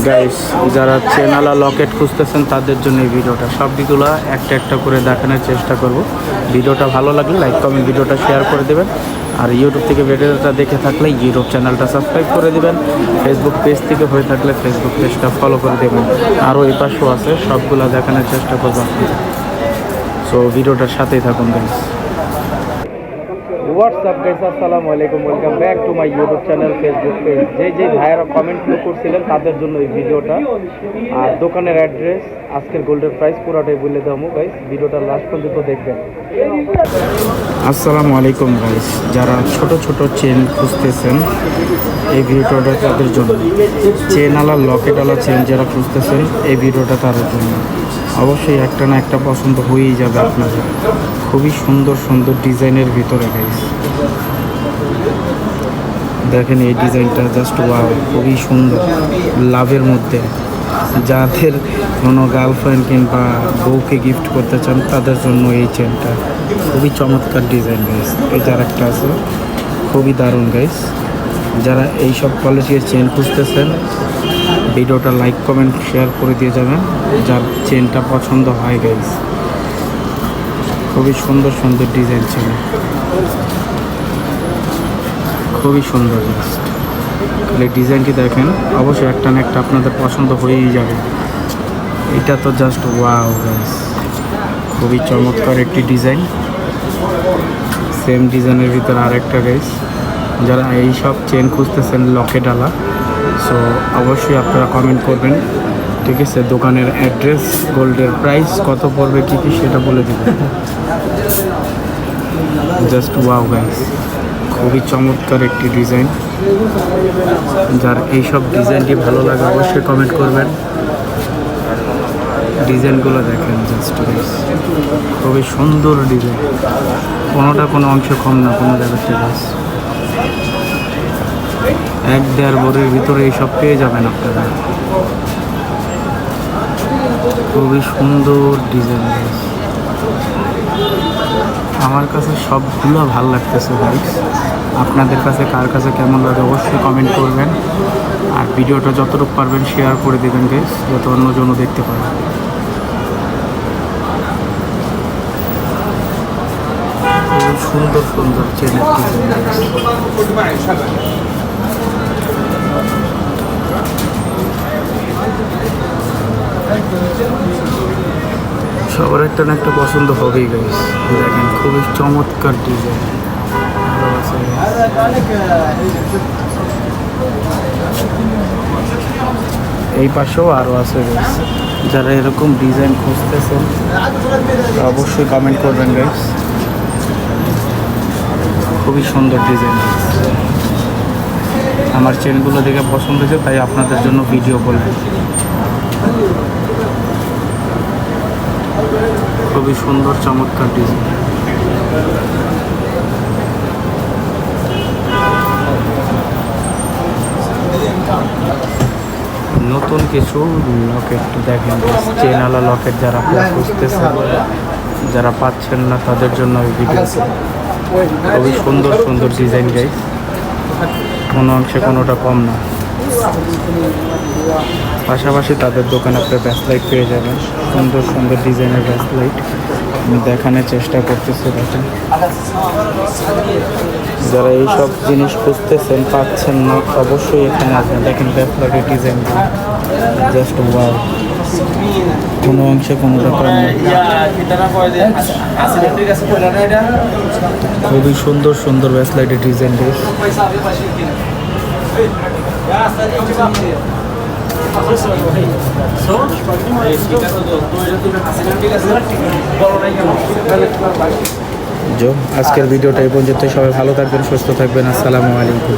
Guys, যারা চেনালা লকেট খুঁজতেছেন তাদের জন্য এই ভিডিওটা, সবগুলো একটা একটা করে দেখানোর চেষ্টা করব। ভিডিওটা ভালো লাগলে লাইক কমেন্ট ভিডিওটা শেয়ার করে দেবেন। আর ইউটিউব থেকে ভিডিওটা দেখে থাকলে ইউটিউব চ্যানেলটা সাবস্ক্রাইব করে দেবেন। ফেসবুক পেজ থেকে হয়ে থাকলে ফেসবুক পেজটা ফলো করে দেবেন। আরও এই পাশেও আছে, সবগুলো দেখানোর চেষ্টা করবো আপনাদের। সো ভিডিওটার সাথেই থাকুন গাইস। হোয়াটসঅ্যাপ গাইস, আসসালামু আলাইকুম, welcome back to my YouTube channel, Facebook page. যে ভাইয়েরা কমেন্টগুলো করছিলেন তাদের জন্য এই ভিডিওটা। আর দোকানের অ্যাড্রেস, আজকের গোল্ডের প্রাইস পুরোটাই বলে দেবো গাইস, ভিডিওটা লাস্ট পর্যন্ত দেখবেন। আসসালামু আলাইকুম গাইস, যারা ছোট ছোট চেন খুঁজতেছেন এই ভিডিওটা তাদের জন্য। চেনওয়ালা লকেটওয়ালা চেন যারা খুঁজতেছেন এই ভিডিওটা তাদের জন্য। অবশ্যই একটা না একটা পছন্দ হয়েই যাবে আপনাদের। খুবই সুন্দর সুন্দর ডিজাইনের ভিতরে গাইস, দেখেন এই ডিজাইনটা জাস্ট ওয়াও, খুবই সুন্দর, লাভের মধ্যে। যাদের কোনো গার্লফ্রেন্ড কিংবা বউকে গিফট করতে চান তাদের জন্য এই চেনটা খুবই চমৎকার ডিজাইন গাইস। এই যার একটা আছে, খুবই দারুণ গাইস। যারা এইসব কোয়ালিটির চেন খুঁজতেছেন ভিডিওটা লাইক কমেন্ট শেয়ার করে দিয়ে যাবেন, যার চেনটা পছন্দ হয় গাইস। খুবই সুন্দর সুন্দর ডিজাইন ছিল, খুবই সুন্দর। খালি ডিজাইনটি দেখেন, অবশ্যই একটা না একটা আপনাদের পছন্দ হয়েই যাবে। এটা তো জাস্ট ওয়াও গাইস, খুবই চমৎকার একটি ডিজাইন। সেম ডিজাইনের ভিতরে আরেকটা গাইস। যারা এই সব চেন খুঁজতেছেন লকেটওয়ালা, সো অবশ্যই আপনারা কমেন্ট করবেন, ঠিক আছে? দোকানের অ্যাড্রেস, গোল্ডের প্রাইস কত পড়বে, কী কী সেটা বলে দেবেন। জাস্ট ওয়াও গাইস, খুবই চমৎকার একটি ডিজাইন। যার এইসব ডিজাইনটি ভালো লাগে অবশ্যই কমেন্ট করবেন। ডিজাইনগুলো দেখেন জাস্ট গাইস, খুবই সুন্দর ডিজাইন, কোনোটা কোনো অংশ কম না কোনো জায়গার থেকে। 1-1.5 ভরির ভিতরে এইসব পেয়ে যাবেন আপনারা। খুবই সুন্দর ডিজাইন গাইস, আমার কাছে সবগুলো ভালো লাগতেছে গাইস। আপনাদের কাছে কার কাছে কেমন লাগে অবশ্যই কমেন্ট করবেন। আর ভিডিওটা যতটুকু পারবেন শেয়ার করে দেবেন গাইস, যাতে অন্যজনও দেখতে পারে। খুবই সুন্দর সুন্দর চেনের ডিজাইন। সবার একটা না একটা পছন্দ হবেই গাইস। দেখেন খুবই চমৎকার ডিজাইন। এই পাশেও আরও আছে গাইস। যারা এরকম ডিজাইন খুঁজতেছেন অবশ্যই কমেন্ট করবেন গাইস। খুবই সুন্দর ডিজাইন, আমার চেনগুলো দেখে পছন্দ হয়েছে তাই আপনাদের জন্য ভিডিও করলাম। খুবই সুন্দর চমৎকার ডিজাইন। নতুন কিছু লকেট দেখেন, চেনওয়ালা লকেট যারা খুঁজতেছেন, যারা পাচ্ছেন না তাদের জন্য এই ভিডিও। খুবই সুন্দর সুন্দর ডিজাইন গাইস, কোনো অংশে কোনোটা কম না। পাশাপাশি তাদের দোকানে আপনার ব্যাসলাইট পেয়ে যাবেন, সুন্দর সুন্দর ডিজাইনের ব্যাসলাইট আমি দেখানোর চেষ্টা করতেছি। দেখেন যারা এইসব জিনিস খুঁজতেছেন পাচ্ছেন না অবশ্যই এখানে আসবেন। দেখেন ব্যাসলাইটের ডিজাইন জাস্ট ওয়াও, কোনো অংশে কোনোটা কম না। খুবই সুন্দর সুন্দর ব্যাসলাইটের ডিজাইন গাইস। আজকের ভিডিওটা এই পর্যন্ত। সবাই ভালো থাকবেন, সুস্থ থাকবেন। আসসালামু আলাইকুম।